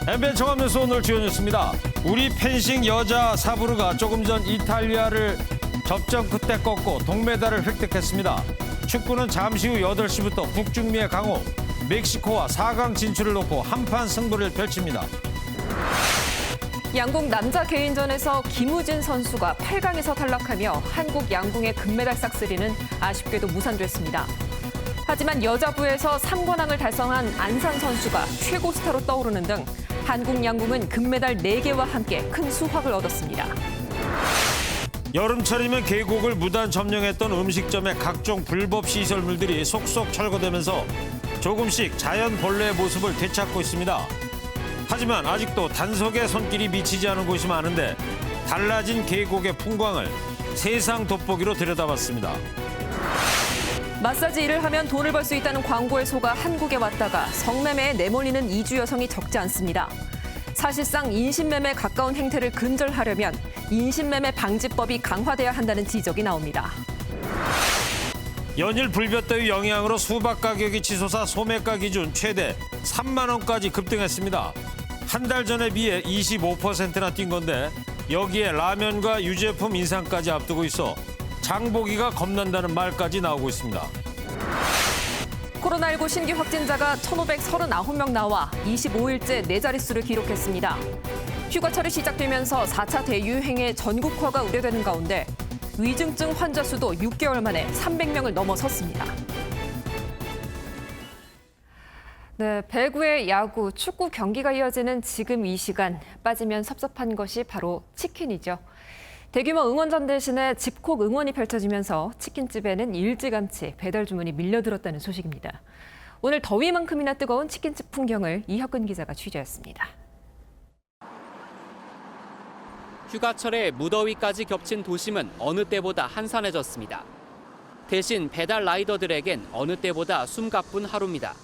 MBN 종합뉴스 오늘 주요 뉴스입니다. 우리 펜싱 여자 사부르가 조금 전 이탈리아를 접전 끝에 꺾고 동메달을 획득했습니다. 축구는 잠시 후 8시부터 북중미의 강호 멕시코와 4강 진출을 놓고 한판 승부를 펼칩니다. 양궁 남자 개인전에서 김우진 선수가 8강에서 탈락하며 한국 양궁의 금메달 싹쓸이는 아쉽게도 무산됐습니다. 하지만 여자부에서 3관왕을 달성한 안산 선수가 최고 스타로 떠오르는 등 한국 양궁은 금메달 4개와 함께 큰 수확을 얻었습니다. 여름철이면 계곡을 무단 점령했던 음식점의 각종 불법 시설물들이 속속 철거되면서 조금씩 자연 본래의 모습을 되찾고 있습니다. 하지만 아직도 단속의 손길이 미치지 않은 곳이 많은데 달라진 계곡의 풍광을 세상 돋보기로 들여다봤습니다. 마사지 일을 하면 돈을 벌 수 있다는 광고에 속아 한국에 왔다가 성매매에 내몰리는 이주 여성이 적지 않습니다. 사실상 인신매매에 가까운 행태를 근절하려면 인신매매 방지법이 강화돼야 한다는 지적이 나옵니다. 연일 불볕더위 영향으로 수박 가격이 치솟아 소매가 기준 최대 3만 원까지 급등했습니다. 한 달 전에 비해 25%나 뛴 건데 여기에 라면과 유제품 인상까지 앞두고 있어 장보기가 겁난다는 말까지 나오고 있습니다. 코로나19 신규 확진자가 1,539명 나와 25일째 네 자릿수를 기록했습니다. 휴가철이 시작되면서 4차 대유행의 전국화가 우려되는 가운데 위중증 환자 수도 6개월 만에 300명을 넘어섰습니다. 네, 배구의 야구, 축구 경기가 이어지는 지금 이 시간 빠지면 섭섭한 것이 바로 치킨이죠. 대규모 응원전 대신에 집콕 응원이 펼쳐지면서 치킨집에는 일찌감치 배달 주문이 밀려들었다는 소식입니다. 오늘 더위만큼이나 뜨거운 치킨집 풍경을 이혁근 기자가 취재했습니다. 휴가철에 무더위까지 겹친 도심은 어느 때보다 한산해졌습니다. 대신 배달 라이더들에겐 어느 때보다 숨가쁜 하루입니다.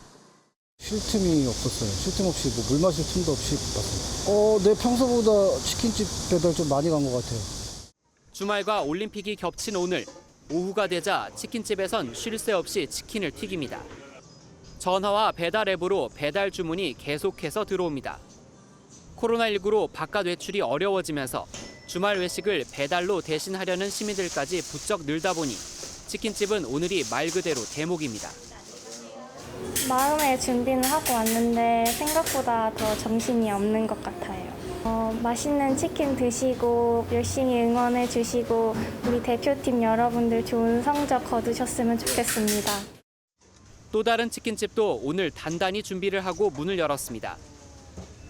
쉴 틈이 없었어요. 쉴 틈 없이 물 마실 틈도 없이 바빴어요. 네, 평소보다 치킨집 배달 좀 많이 간 것 같아요. 주말과 올림픽이 겹친 오늘, 오후가 되자 치킨집에선 쉴 새 없이 치킨을 튀깁니다. 전화와 배달 앱으로 배달 주문이 계속해서 들어옵니다. 코로나19로 바깥 외출이 어려워지면서 주말 외식을 배달로 대신하려는 시민들까지 부쩍 늘다 보니 치킨집은 오늘이 말 그대로 대목입니다. 마음의 준비는 하고 왔는데 생각보다 더 정신이 없는 것 같아요. 맛있는 치킨 드시고 열심히 응원해 주시고 우리 대표팀 여러분들 좋은 성적 거두셨으면 좋겠습니다. 또 다른 치킨집도 오늘 단단히 준비를 하고 문을 열었습니다.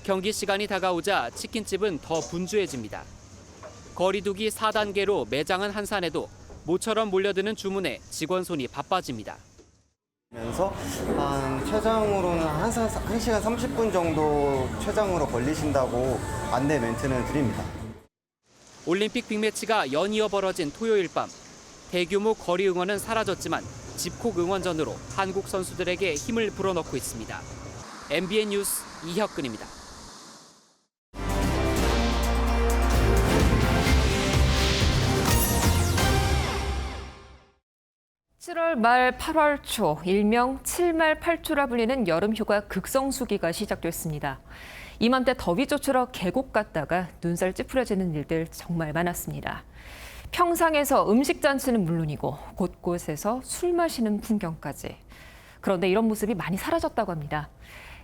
경기 시간이 다가오자 치킨집은 더 분주해집니다. 거리두기 4단계로 매장은 한산해도 모처럼 몰려드는 주문에 직원 손이 바빠집니다. 면서 한 최장으로는 1시간 30분 정도 최장으로 걸리신다고 안내 멘트는 드립니다. 올림픽 빅매치가 연이어 벌어진 토요일 밤 대규모 거리 응원은 사라졌지만 집콕 응원전으로 한국 선수들에게 힘을 불어넣고 있습니다. MBN 뉴스 이혁근입니다. 7월 말 8월 초, 일명 7말 8초라 불리는 여름휴가 극성수기가 시작됐습니다. 이맘때 더위 쫓으러 계곡 갔다가 눈살 찌푸려지는 일들 정말 많았습니다. 평상에서 음식 잔치는 물론이고 곳곳에서 술 마시는 풍경까지. 그런데 이런 모습이 많이 사라졌다고 합니다.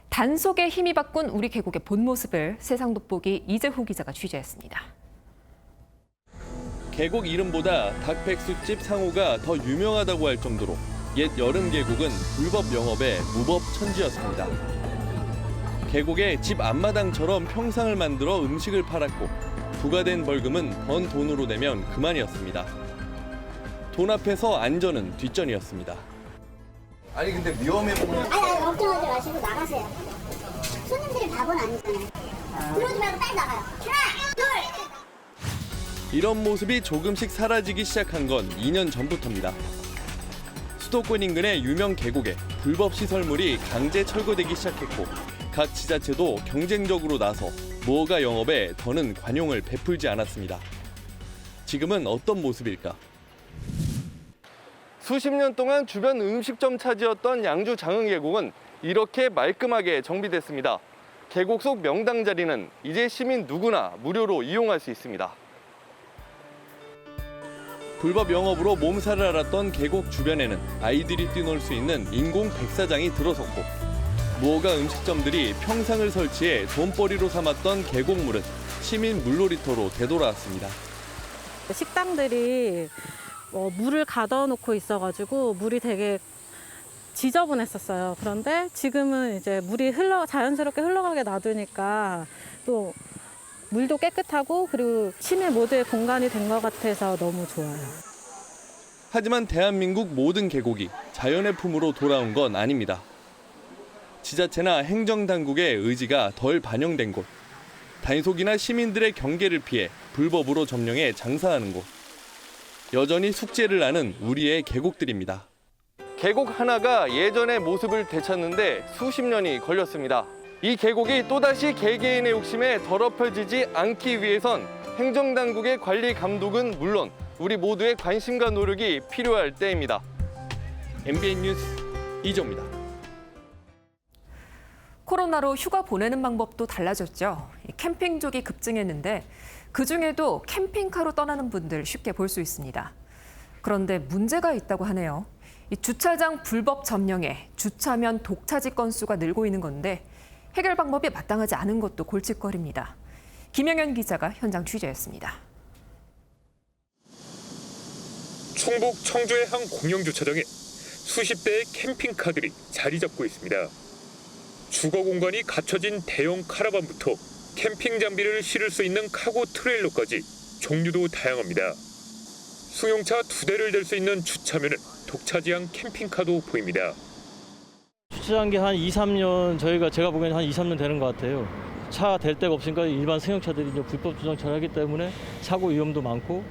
단속에 힘이 바꾼 우리 계곡의 본 모습을 세상 돋보기 이재호 기자가 취재했습니다. 계곡 이름보다 닭백숙집 상호가 더 유명하다고 할 정도로 옛 여름 계곡은 불법 영업의 무법천지였습니다. 계곡에 집 앞마당처럼 평상을 만들어 음식을 팔았고 부과된 벌금은 번 돈으로 내면 그만이었습니다. 돈 앞에서 안전은 뒷전이었습니다. 아니 근데 위험해 보이는. 아니 걱정하지 마시고 나가세요. 손님들이 밥은 아니잖아요. 들어오지 말고 빨리 나가요. 하나, 둘. 이런 모습이 조금씩 사라지기 시작한 건 2년 전부터입니다. 수도권 인근의 유명 계곡에 불법 시설물이 강제 철거되기 시작했고 각 지자체도 경쟁적으로 나서 무허가 영업에 더는 관용을 베풀지 않았습니다. 지금은 어떤 모습일까? 수십 년 동안 주변 음식점 차지였던 양주 장흥계곡은 이렇게 말끔하게 정비됐습니다. 계곡 속 명당 자리는 이제 시민 누구나 무료로 이용할 수 있습니다. 불법 영업으로 몸살을 앓았던 계곡 주변에는 아이들이 뛰놀 수 있는 인공 백사장이 들어섰고 무허가 음식점들이 평상을 설치해 돈벌이로 삼았던 계곡물은 시민 물놀이터로 되돌아왔습니다. 식당들이 물을 가둬놓고 있어가지고 물이 되게 지저분했었어요. 그런데 지금은 이제 물이 자연스럽게 흘러가게 놔두니까 또 물도 깨끗하고 그리고 시민 모두의 공간이 된 것 같아서 너무 좋아요. 하지만 대한민국 모든 계곡이 자연의 품으로 돌아온 건 아닙니다. 지자체나 행정당국의 의지가 덜 반영된 곳, 단속이나 시민들의 경계를 피해 불법으로 점령해 장사하는 곳, 여전히 숙제를 하는 우리의 계곡들입니다. 계곡 하나가 예전의 모습을 되찾는데 수십 년이 걸렸습니다. 이 계곡이 또다시 개개인의 욕심에 더럽혀지지 않기 위해선 행정당국의 관리 감독은 물론 우리 모두의 관심과 노력이 필요할 때입니다. MBN 뉴스 이정입니다. 코로나로 휴가 보내는 방법도 달라졌죠. 캠핑족이 급증했는데 그중에도 캠핑카로 떠나는 분들 쉽게 볼 수 있습니다. 그런데 문제가 있다고 하네요. 이 주차장 불법 점령에 주차면 독차지 건수가 늘고 있는 건데 해결 방법이 마땅하지 않은 것도 골칫거리입니다. 김영현 기자가 현장 취재했습니다. 충북 청주의 한 공영주차장에 수십 대의 캠핑카들이 자리 잡고 있습니다. 주거 공간이 갖춰진 대형 카라반부터 캠핑 장비를 실을 수 있는 카고 트레일러까지 종류도 다양합니다. 승용차 2대를 댈 수 있는 주차면은 독차지한 캠핑카도 보입니다. 주차한 게 한 2, 3년 제가 보기에는 한 2, 3년 되는 것 같아요. 차 댈 데가 없으니까 일반 승용차들이 이제 불법 주정차를 하기 때문에 사고 위험도 많고.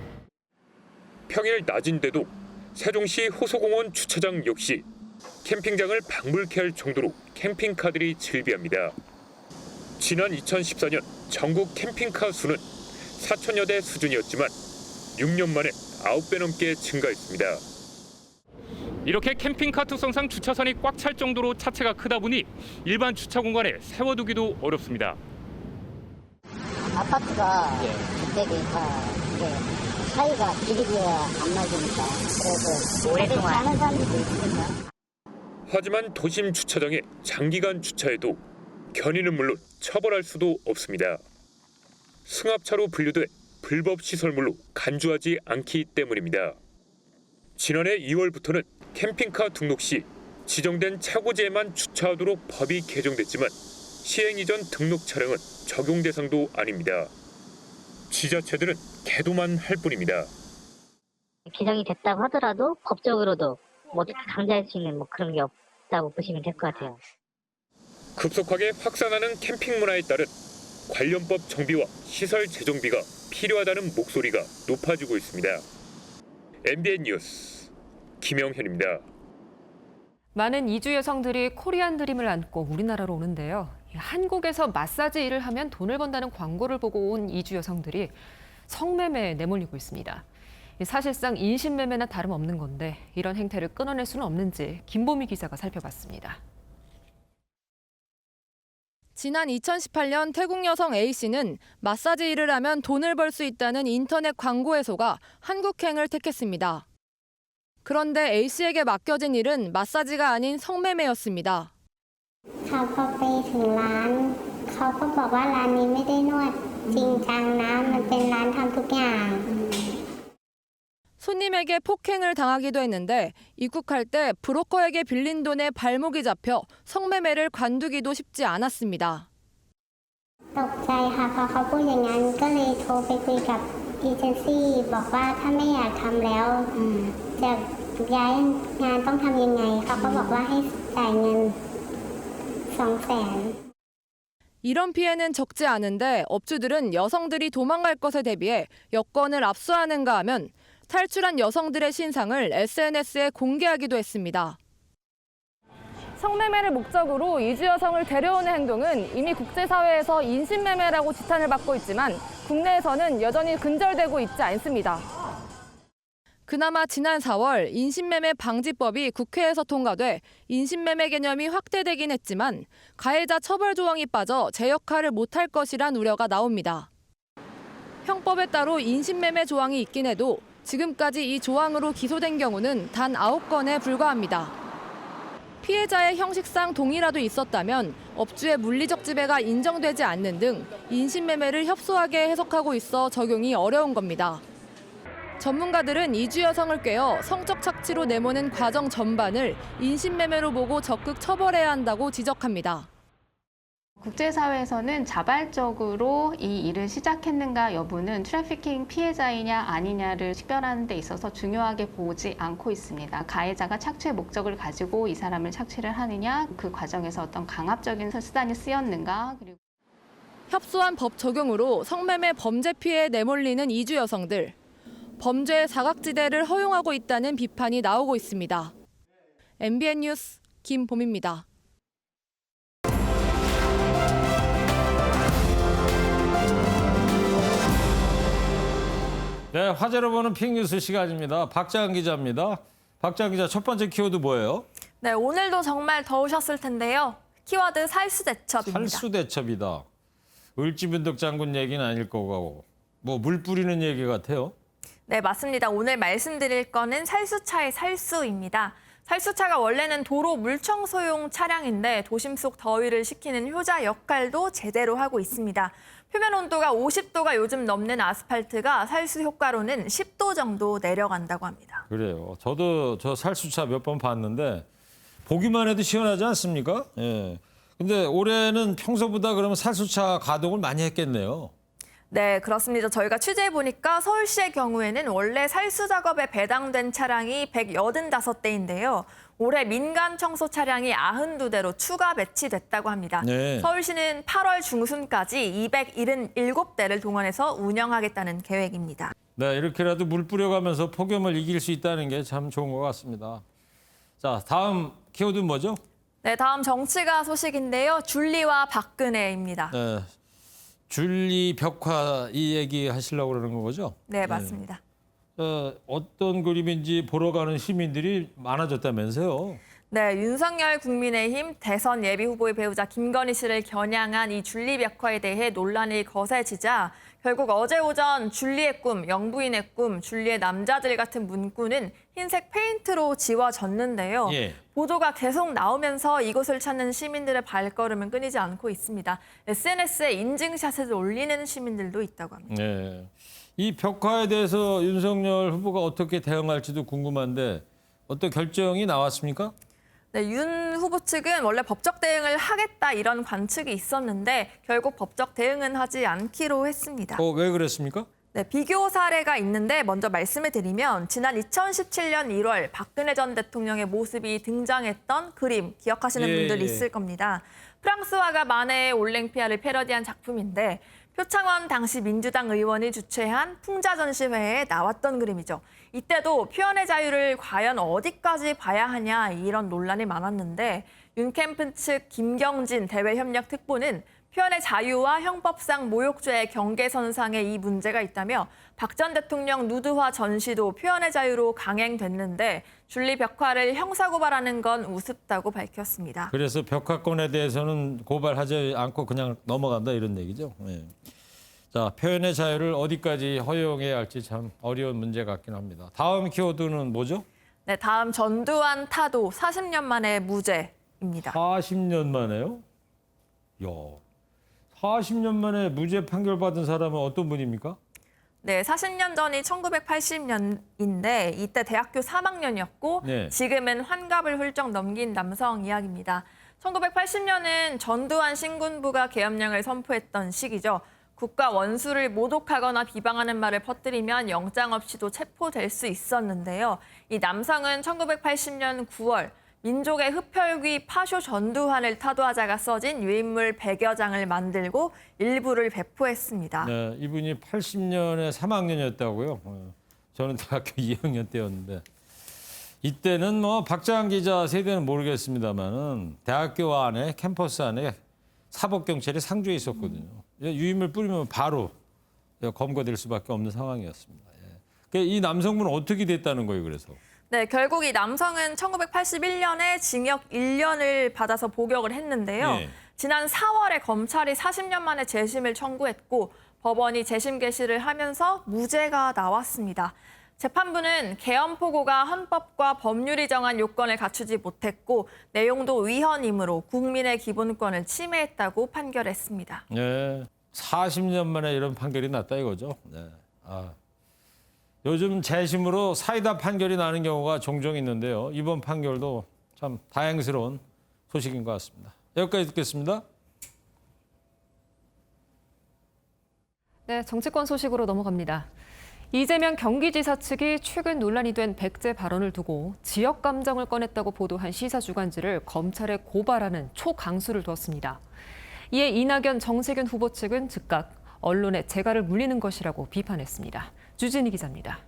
평일 낮인데도 세종시 호소공원 주차장 역시 캠핑장을 방불케 할 정도로 캠핑카들이 즐비합니다. 지난 2014년 전국 캠핑카 수는 4천여 대 수준이었지만 6년 만에 9배 넘게 증가했습니다. 이렇게 캠핑카 특성상 주차선이 꽉 찰 정도로 차체가 크다 보니 일반 주차 공간에 세워두기도 어렵습니다. 아파트가 주택이 다 사이가 길이가 안 맞으니까 그래서 오랫동안 하는 사람들도 있습니다. 하지만 도심 주차장에 장기간 주차해도 견인은 물론 처벌할 수도 없습니다. 승합차로 분류돼 불법 시설물로 간주하지 않기 때문입니다. 지난해 2월부터는 캠핑카 등록 시 지정된 차고지에만 주차하도록 법이 개정됐지만 시행 이전 등록 차량은 적용 대상도 아닙니다. 지자체들은 계도만 할 뿐입니다. 개정이 됐다고 하더라도 법적으로도 어떻게 강제할 수 있는 그런 게 없다고 보시면 될 것 같아요. 급속하게 확산하는 캠핑 문화에 따른 관련법 정비와 시설 재정비가 필요하다는 목소리가 높아지고 있습니다. MBN 뉴스 김영현입니다. 많은 이주 여성들이 코리안 드림을 안고 우리나라로 오는데요. 한국에서 마사지 일을 하면 돈을 번다는 광고를 보고 온 이주 여성들이 성매매에 내몰리고 있습니다. 사실상 인신매매나 다름없는 건데 이런 행태를 끊어낼 수는 없는지 김보미 기자가 살펴봤습니다. 지난 2018년 태국 여성 A씨는 마사지 일을 하면 돈을 벌 수 있다는 인터넷 광고에 속아 한국행을 택했습니다. 그런데 A씨에게 맡겨진 일은 마사지가 아닌 성매매였습니다. เขาพอไปถึงร้านเขาก็บอกว่าร้านนี้ไม่ได้นวดจริงจังนะมันเป็นร้านทำทุกอย่าง 손님에게 폭행을 당하기도 했는데 입국할 때 브로커에게 빌린 돈에 발목이 잡혀 성매매를 관두기도 쉽지 않았습니다. ตกใจค่ะพอเขาพูดอย่างนั้นก็เลยโทรไปคุยกับเอเจนซี่บอกว่าถ้าไม่อยากทำแล้วจะย้ายงานต้องทำยังไงเขาก็บอกว่าให้จ่ายเงิน 200,000 이런 피해는 적지 않은데 업주들은 여성들이 도망갈 것에 대비해 여권을 압수하는가 하면 탈출한 여성들의 신상을 SNS에 공개하기도 했습니다. 성매매를 목적으로 이주 여성을 데려오는 행동은 이미 국제사회에서 인신매매라고 지탄을 받고 있지만 국내에서는 여전히 근절되고 있지 않습니다. 그나마 지난 4월 인신매매 방지법이 국회에서 통과돼 인신매매 개념이 확대되긴 했지만 가해자 처벌 조항이 빠져 제 역할을 못할 것이란 우려가 나옵니다. 형법에 따로 인신매매 조항이 있긴 해도 지금까지 이 조항으로 기소된 경우는 단 9건에 불과합니다. 피해자의 형식상 동의라도 있었다면 업주의 물리적 지배가 인정되지 않는 등 인신매매를 협소하게 해석하고 있어 적용이 어려운 겁니다. 전문가들은 이주 여성을 꿰어 성적 착취로 내모는 과정 전반을 인신매매로 보고 적극 처벌해야 한다고 지적합니다. 국제사회에서는 자발적으로 이 일을 시작했는가 여부는 트래피킹 피해자이냐 아니냐를 식별하는 데 있어서 중요하게 보지 않고 있습니다. 가해자가 착취의 목적을 가지고 이 사람을 착취를 하느냐, 그 과정에서 어떤 강압적인 수단이 쓰였는가, 그리고 협소한 법 적용으로 성매매 범죄 피해에 내몰리는 이주 여성들. 범죄의 사각지대를 허용하고 있다는 비판이 나오고 있습니다. MBN 뉴스 김봄입니다. 네, 화제로 보는 픽뉴스 시간입니다. 박자은 기자입니다. 박자은 기자, 첫 번째 키워드 뭐예요? 네, 오늘도 정말 더우셨을 텐데요. 키워드 살수대첩입니다. 살수대첩이다. 을지문덕 장군 얘기는 아닐 거고 뭐 물 뿌리는 얘기 같아요. 네, 맞습니다. 오늘 말씀드릴 거는 살수차의 살수입니다. 살수차가 원래는 도로 물청소용 차량인데 도심 속 더위를 식히는 효자 역할도 제대로 하고 있습니다. 표면 온도가 50도가 요즘 넘는 아스팔트가 살수 효과로는 10도 정도 내려간다고 합니다. 그래요. 저도 저 살수차 몇 번 봤는데 보기만 해도 시원하지 않습니까? 예. 근데 올해는 평소보다 그러면 살수차 가동을 많이 했겠네요. 네, 그렇습니다. 저희가 취재해보니까 서울시의 경우에는 원래 살수 작업에 배당된 차량이 185대인데요. 올해 민간 청소 차량이 92대로 추가 배치됐다고 합니다. 네. 서울시는 8월 중순까지 277대를 동원해서 운영하겠다는 계획입니다. 네, 이렇게라도 물 뿌려가면서 폭염을 이길 수 있다는 게 참 좋은 것 같습니다. 자, 다음 키워드는 뭐죠? 네, 다음 정치가 소식인데요. 줄리와 박근혜입니다. 네, 줄리 벽화 이 얘기 하시려고 그러는 거죠? 네, 맞습니다. 어떤 그림인지 보러 가는 시민들이 많아졌다면서요? 네, 윤석열 국민의힘 대선 예비후보의 배우자 김건희 씨를 겨냥한 이 줄리 벽화에 대해 논란이 거세지자 결국 어제 오전 줄리의 꿈, 영부인의 꿈, 줄리의 남자들 같은 문구는 흰색 페인트로 지워졌는데요. 예. 보도가 계속 나오면서 이곳을 찾는 시민들의 발걸음은 끊이지 않고 있습니다. SNS에 인증샷을 올리는 시민들도 있다고 합니다. 네. 이 벽화에 대해서 윤석열 후보가 어떻게 대응할지도 궁금한데 어떤 결정이 나왔습니까? 네, 윤 후보 측은 원래 법적 대응을 하겠다 이런 관측이 있었는데 결국 법적 대응은 하지 않기로 했습니다. 왜 그랬습니까? 네, 비교 사례가 있는데 먼저 말씀을 드리면 지난 2017년 1월 박근혜 전 대통령의 모습이 등장했던 그림 기억하시는 분들 있을 겁니다. 프랑스 화가 마네의 올랭피아를 패러디한 작품인데 표창원 당시 민주당 의원이 주최한 풍자 전시회에 나왔던 그림이죠. 이때도 표현의 자유를 과연 어디까지 봐야 하냐 이런 논란이 많았는데 윤 캠프 측 김경진 대외협력특보는 표현의 자유와 형법상 모욕죄의 경계선상에 이 문제가 있다며 박 전 대통령 누드화 전시도 표현의 자유로 강행됐는데 줄리 벽화를 형사고발하는 건 우습다고 밝혔습니다. 그래서 벽화권에 대해서는 고발하지 않고 그냥 넘어간다 이런 얘기죠. 네. 자, 표현의 자유를 어디까지 허용해야 할지 참 어려운 문제 같긴 합니다. 다음 키워드는 뭐죠? 네, 다음 전두환 타도 40년 만에 무죄입니다. 40년 만에요? 야, 40년 만에 무죄 판결받은 사람은 어떤 분입니까? 네, 40년 전이 1980년인데 이때 대학교 3학년이었고 네. 지금은 환갑을 훌쩍 넘긴 남성 이야기입니다. 1980년은 전두환 신군부가 계엄령을 선포했던 시기죠. 국가 원수를 모독하거나 비방하는 말을 퍼뜨리면 영장 없이도 체포될 수 있었는데요. 이 남성은 1980년 9월 민족의 흡혈귀 파쇼 전두환을 타도하자가 써진 유인물 100여 장을 만들고 일부를 배포했습니다. 네, 이분이 80년에 3학년이었다고요. 저는 대학교 2학년 때였는데 이때는 뭐 박자은 기자 세대는 모르겠습니다만은 대학교 안에 캠퍼스 안에 사법경찰이 상주해 있었거든요. 유인물 뿌리면 바로 검거될 수밖에 없는 상황이었습니다. 이 남성분은 어떻게 됐다는 거예요, 그래서? 네, 결국 이 남성은 1981년에 징역 1년을 받아서 복역을 했는데요. 예. 지난 4월에 검찰이 40년 만에 재심을 청구했고 법원이 재심 개시를 하면서 무죄가 나왔습니다. 재판부는 계엄포고가 헌법과 법률이 정한 요건을 갖추지 못했고 내용도 위헌이므로 국민의 기본권을 침해했다고 판결했습니다. 네, 40년 만에 이런 판결이 났다 이거죠. 네. 요즘 재심으로 사이다 판결이 나는 경우가 종종 있는데요. 이번 판결도 참 다행스러운 소식인 것 같습니다. 여기까지 듣겠습니다. 네, 정치권 소식으로 넘어갑니다. 이재명 경기지사 측이 최근 논란이 된 백제 발언을 두고 지역 감정을 꺼냈다고 보도한 시사주간지를 검찰에 고발하는 초강수를 두었습니다. 이에 이낙연, 정세균 후보 측은 즉각 언론에 재갈을 물리는 것이라고 비판했습니다. 주진희 기자입니다.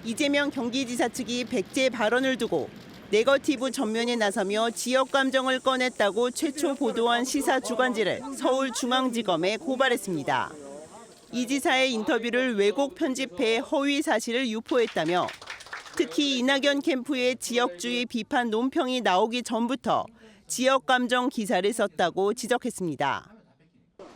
이재명 경기지사 측이 백제 발언을 두고 네거티브 전면에 나서며 지역 감정을 꺼냈다고 최초 보도한 시사주간지를 서울중앙지검에 고발했습니다. 이 지사의 인터뷰를 왜곡 편집해 허위 사실을 유포했다며 특히 이낙연 캠프의 지역주의 비판 논평이 나오기 전부터 지역 감정 기사를 썼다고 지적했습니다.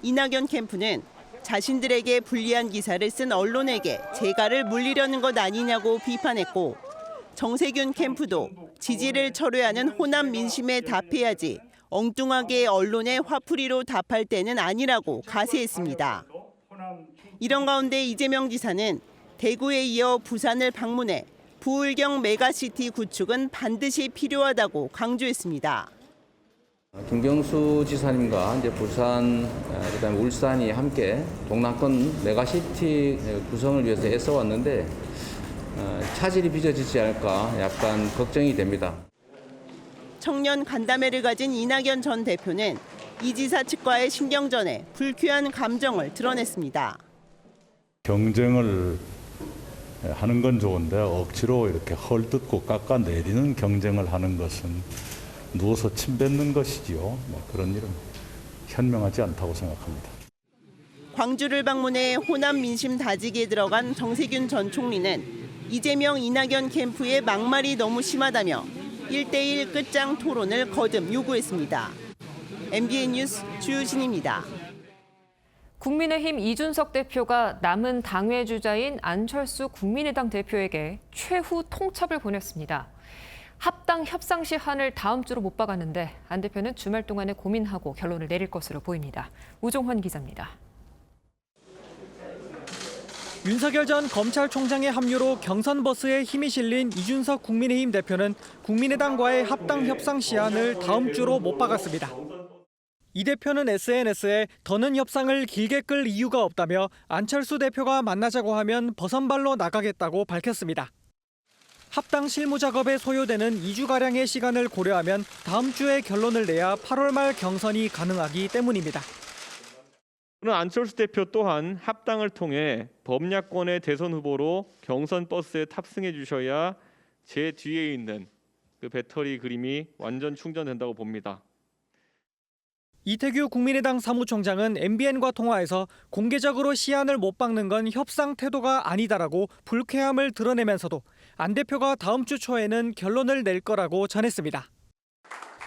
이낙연 캠프는 자신들에게 불리한 기사를 쓴 언론에게 재갈을 물리려는 것 아니냐고 비판했고 정세균 캠프도 지지를 철회하는 호남 민심에 답해야지 엉뚱하게 언론의 화풀이로 답할 때는 아니라고 가세했습니다. 이런 가운데 이재명 지사는 대구에 이어 부산을 방문해 부울경 메가시티 구축은 반드시 필요하다고 강조했습니다. 김경수 지사님과 이제 부산, 그다음에 울산이 함께 동남권 메가시티 구성을 위해서 애써왔는데 차질이 빚어지지 않을까 약간 걱정이 됩니다. 청년 간담회를 가진 이낙연 전 대표는 이 지사 측과의 신경전에 불쾌한 감정을 드러냈습니다. 경쟁을 하는 건 좋은데 억지로 이렇게 헐뜯고 깎아내리는 경쟁을 하는 것은 누워서 침 뱉는 것이지요. 그런 일은 현명하지 않다고 생각합니다. 광주를 방문해 호남 민심 다지기에 들어간 정세균 전 총리는 이재명, 이낙연 캠프의 막말이 너무 심하다며 1대1 끝장 토론을 거듭 요구했습니다. MBN 뉴스 주유진입니다. 국민의힘 이준석 대표가 남은 당외 주자인 안철수 국민의당 대표에게 최후 통첩을 보냈습니다. 합당 협상 시한을 다음 주로 못 박았는데 안 대표는 주말 동안에 고민하고 결론을 내릴 것으로 보입니다. 우종환 기자입니다. 윤석열 전 검찰총장의 합류로 경선 버스에 힘이 실린 이준석 국민의힘 대표는 국민의당과의 합당 협상 시한을 다음 주로 못 박았습니다. 이 대표는 SNS에 더는 협상을 길게 끌 이유가 없다며 안철수 대표가 만나자고 하면 버선발로 나가겠다고 밝혔습니다. 합당 실무 작업에 소요되는 2주가량의 시간을 고려하면 다음 주에 결론을 내야 8월 말 경선이 가능하기 때문입니다. 안철수 대표 또한 합당을 통해 범야권의 대선 후보로 경선 버스에 탑승해 주셔야 제 뒤에 있는 그 배터리 그림이 완전 충전된다고 봅니다. 이태규 국민의당 사무총장은 MBN과 통화에서 공개적으로 시한을 못 박는 건 협상 태도가 아니다라고 불쾌함을 드러내면서도 안 대표가 다음 주 초에는 결론을 낼 거라고 전했습니다.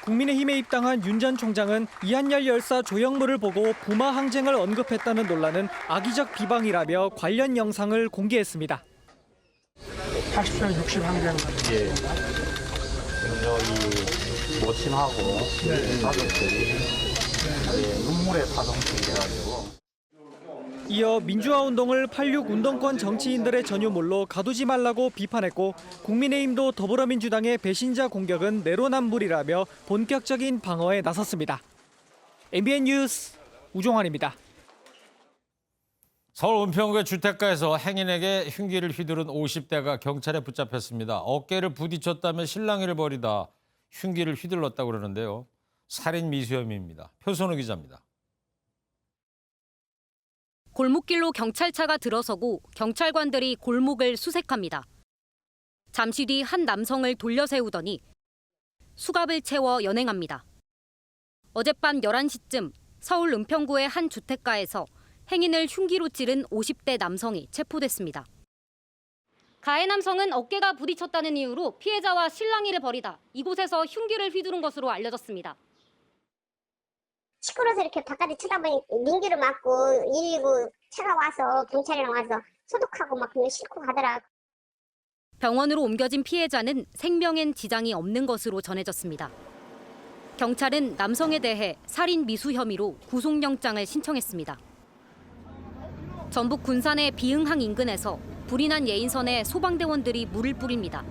국민의힘에 입당한 윤 전 총장은 이한열 열사 조형물을 보고 부마 항쟁을 언급했다는 논란은 악의적 비방이라며 관련 영상을 공개했습니다. 80년 60 항쟁 여기 모침하고 가족들이 눈물의 파동식이 돼가지고 이어 민주화 운동을 86 운동권 정치인들의 전유물로 가두지 말라고 비판했고 국민의힘도 더불어민주당의 배신자 공격은 내로남불이라며 본격적인 방어에 나섰습니다. MBN 뉴스 우종환입니다. 서울 은평구의 주택가에서 행인에게 흉기를 휘두른 50대가 경찰에 붙잡혔습니다. 어깨를 부딪혔다며 실랑이를 벌이다 흉기를 휘둘렀다고 그러는데요. 살인 미수 혐의입니다. 표선우 기자입니다. 골목길로 경찰차가 들어서고 경찰관들이 골목을 수색합니다. 잠시 뒤 한 남성을 돌려 세우더니 수갑을 채워 연행합니다. 어젯밤 11시쯤 서울 은평구의 한 주택가에서 행인을 흉기로 찌른 50대 남성이 체포됐습니다. 가해 남성은 어깨가 부딪혔다는 이유로 피해자와 실랑이를 벌이다 이곳에서 흉기를 휘두른 것으로 알려졌습니다. 시끄러워서 이렇게 바깥에 쳐다보니 민기를 맞고 119 차가 와서 경찰이랑 와서 소독하고 막 그냥 싣고 가더라. 병원으로 옮겨진 피해자는 생명엔 지장이 없는 것으로 전해졌습니다. 경찰은 남성에 대해 살인 미수 혐의로 구속영장을 신청했습니다. 전북 군산의 비흥항 인근에서 불이 난 예인선에 소방대원들이 물을 뿌립니다.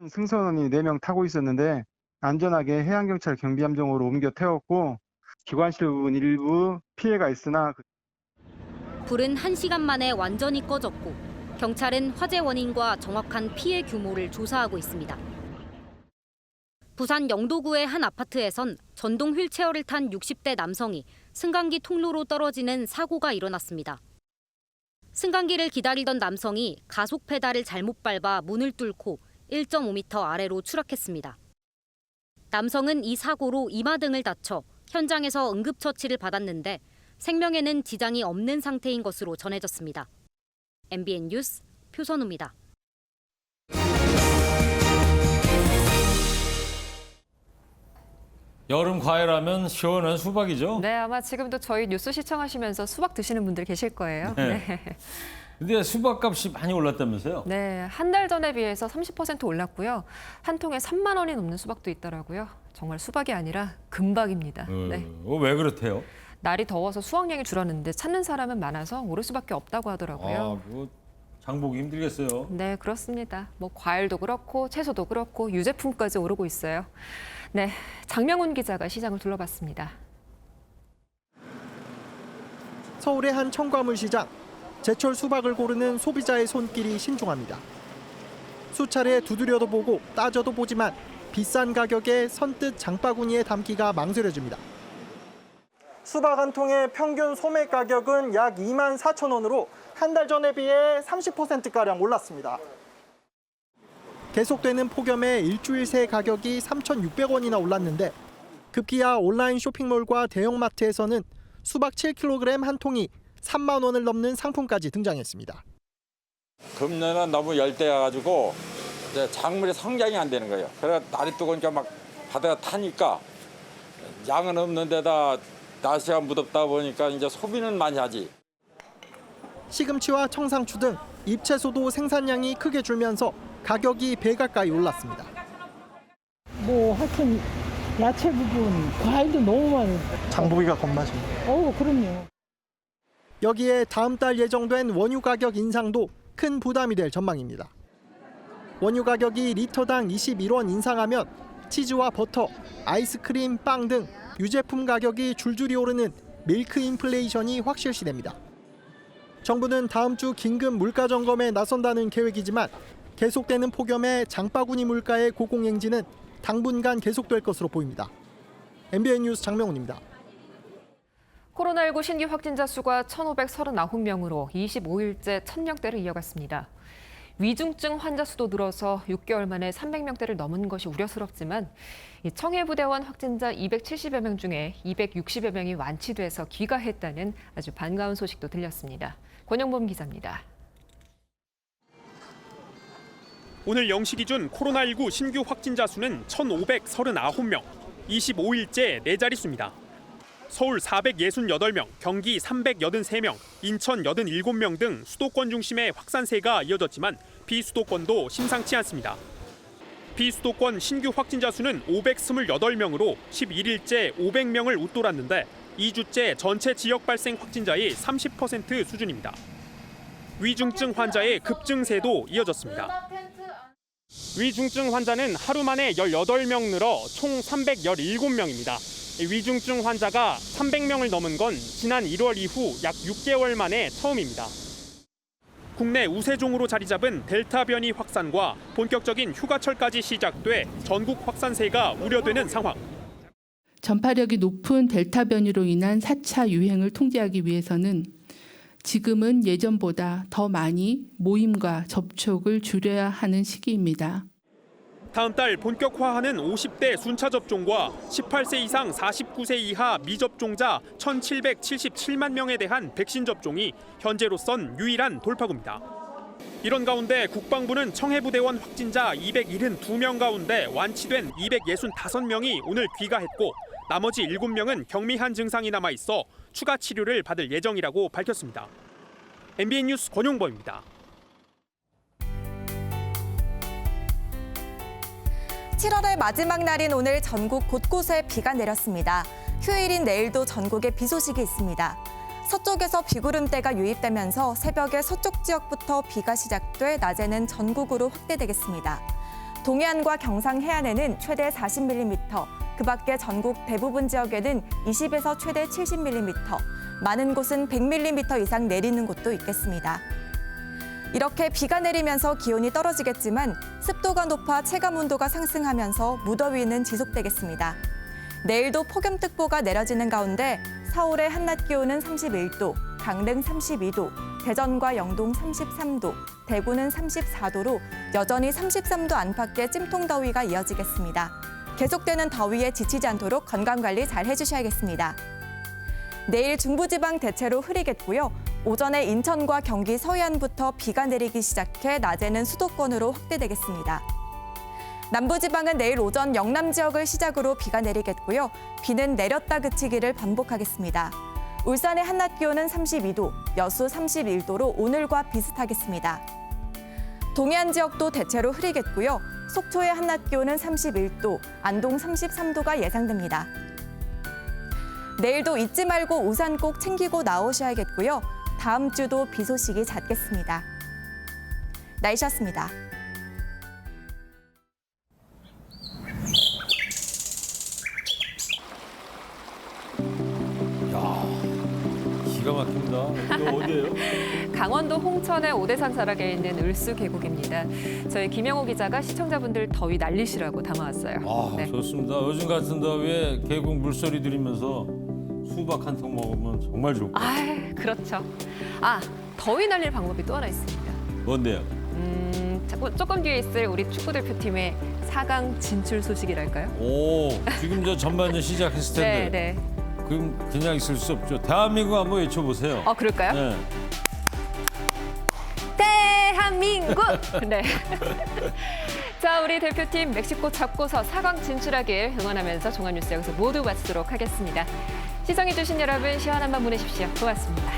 승선원이 4명 타고 있었는데 안전하게 해양경찰 경비함정으로 옮겨 태웠고 기관실 부분 일부 피해가 있으나 불은 1시간 만에 완전히 꺼졌고 경찰은 화재 원인과 정확한 피해 규모를 조사하고 있습니다. 부산 영도구의 한 아파트에선 전동 휠체어를 탄 60대 남성이 승강기 통로로 떨어지는 사고가 일어났습니다. 승강기를 기다리던 남성이 가속 페달을 잘못 밟아 문을 뚫고 1.5m 아래로 추락했습니다. 남성은 이 사고로 이마 등을 다쳐 현장에서 응급처치를 받았는데 생명에는 지장이 없는 상태인 것으로 전해졌습니다. MBN 뉴스 표선우입니다. 여름 과일하면 시원한 수박이죠? 네, 아마 지금도 저희 뉴스 시청하시면서 수박 드시는 분들 계실 거예요. 네. 근데 수박값이 많이 올랐다면서요? 네, 한 달 전에 비해서 30% 올랐고요. 한 통에 3만 원이 넘는 수박도 있더라고요. 정말 수박이 아니라 금박입니다. 네. 왜 그렇대요? 날이 더워서 수확량이 줄었는데 찾는 사람은 많아서 오를 수밖에 없다고 하더라고요. 장보기 힘들겠어요. 네, 그렇습니다. 과일도 그렇고 채소도 그렇고 유제품까지 오르고 있어요. 네, 장명훈 기자가 시장을 둘러봤습니다. 서울의 한 청과물 시장. 제철 수박을 고르는 소비자의 손길이 신중합니다. 수차례 두드려도 보고 따져도 보지만 비싼 가격에 선뜻 장바구니에 담기가 망설여집니다. 수박 한 통의 평균 소매 가격은 약 2만 4천 원으로 한 달 전에 비해 30%가량 올랐습니다. 계속되는 폭염에 일주일 새 가격이 3,600원이나 올랐는데 급기야 온라인 쇼핑몰과 대형마트에서는 수박 7kg 한 통이 3만 원을 넘는 상품까지 등장했습니다. 금년은 너무 열대여가지고 이제 작물이 성장이 안 되는 거예요. 그래 날이 뜨거우니까 막 바다가 타니까 양은 없는 데다 날씨가 무덥다 보니까 이제 소비는 많이 하지. 시금치와 청상추 등 잎채소도 생산량이 크게 줄면서 가격이 배 가까이 올랐습니다. 하여튼 야채 부분, 과일도 너무 많이. 장보기가 겁나십니다. 그럼요. 여기에 다음 달 예정된 원유 가격 인상도 큰 부담이 될 전망입니다. 원유 가격이 리터당 21원 인상하면 치즈와 버터, 아이스크림, 빵 등 유제품 가격이 줄줄이 오르는 밀크 인플레이션이 확실시됩니다. 정부는 다음 주 긴급 물가 점검에 나선다는 계획이지만 계속되는 폭염에 장바구니 물가의 고공행진은 당분간 계속될 것으로 보입니다. MBN 뉴스 장명훈입니다. 코로나19 신규 확진자 수가 1,539명으로 25일째 1,000명대를 이어갔습니다. 위중증 환자 수도 늘어서 6개월 만에 300명대를 넘은 것이 우려스럽지만 청해부대원 확진자 270여 명 중에 260여 명이 완치돼서 귀가했다는 아주 반가운 소식도 들렸습니다. 권영범 기자입니다. 오늘 0시 기준 코로나19 신규 확진자 수는 1,539명, 25일째 4자릿수입니다. 서울 468명, 경기 383명, 인천 87명 등 수도권 중심의 확산세가 이어졌지만 비수도권도 심상치 않습니다. 비수도권 신규 확진자 수는 528명으로 11일째 500명을 웃돌았는데 2주째 전체 지역 발생 확진자의 30% 수준입니다. 위중증 환자의 급증세도 이어졌습니다. 위중증 환자는 하루 만에 18명 늘어 총 317명입니다. 위중증 환자가 300명을 넘은 건 지난 1월 이후 약 6개월 만에 처음입니다. 국내 우세종으로 자리 잡은 델타 변이 확산과 본격적인 휴가철까지 시작돼 전국 확산세가 우려되는 상황. 전파력이 높은 델타 변이로 인한 4차 유행을 통제하기 위해서는 지금은 예전보다 더 많이 모임과 접촉을 줄여야 하는 시기입니다. 다음 달 본격화하는 50대 순차 접종과 18세 이상 49세 이하 미접종자 1,777만 명에 대한 백신 접종이 현재로선 유일한 돌파구입니다. 이런 가운데 국방부는 청해부대원 확진자 272명 가운데 완치된 265명이 오늘 귀가했고 나머지 7명은 경미한 증상이 남아있어 추가 치료를 받을 예정이라고 밝혔습니다. MBN 뉴스 권용범입니다. 7월의 마지막 날인 오늘 전국 곳곳에 비가 내렸습니다. 휴일인 내일도 전국에 비 소식이 있습니다. 서쪽에서 비구름대가 유입되면서 새벽에 서쪽 지역부터 비가 시작돼 낮에는 전국으로 확대되겠습니다. 동해안과 경상 해안에는 최대 40mm, 그 밖에 전국 대부분 지역에는 20에서 최대 70mm, 많은 곳은 100mm 이상 내리는 곳도 있겠습니다. 이렇게 비가 내리면서 기온이 떨어지겠지만 습도가 높아 체감온도가 상승하면서 무더위는 지속되겠습니다. 내일도 폭염특보가 내려지는 가운데 서울의 한낮 기온은 31도, 강릉 32도, 대전과 영동 33도, 대구는 34도로 여전히 33도 안팎의 찜통더위가 이어지겠습니다. 계속되는 더위에 지치지 않도록 건강관리 잘 해주셔야겠습니다. 내일 중부지방 대체로 흐리겠고요. 오전에 인천과 경기 서해안부터 비가 내리기 시작해 낮에는 수도권으로 확대되겠습니다. 남부지방은 내일 오전 영남 지역을 시작으로 비가 내리겠고요. 비는 내렸다 그치기를 반복하겠습니다. 울산의 한낮 기온은 32도, 여수 31도로 오늘과 비슷하겠습니다. 동해안 지역도 대체로 흐리겠고요. 속초의 한낮 기온은 31도, 안동 33도가 예상됩니다. 내일도 잊지 말고 우산 꼭 챙기고 나오셔야겠고요. 다음 주도 비 소식이 잦겠습니다. 날씨였습니다. 기가 막힙니다. 이거 어디예요? 강원도 홍천의 오대산 자락에 있는 을수 계곡입니다. 저희 김영호 기자가 시청자분들 더위 날리시라고 담아왔어요. 아, 네. 좋습니다. 요즘 같은 더위에 계곡 물소리 들으면서 수박 한 통 먹으면 정말 좋고. 아, 그렇죠. 아, 더위 날릴 방법이 또 하나 있습니다. 뭔데요? 조금 뒤에 있을 우리 축구 대표팀의 4강 진출 소식이랄까요? 오, 지금 저 전반전 시작했을 텐데. 네, 네. 그럼 그냥 있을 수 없죠. 대한민국 한번 외쳐보세요. 그럴까요? 네. 대한민국! 네. 자, 우리 대표팀 멕시코 잡고서 4강 진출하길 응원하면서 종합뉴스 여기서 모두 마치도록 하겠습니다. 시청해주신 여러분 시원한 밤 보내십시오. 고맙습니다.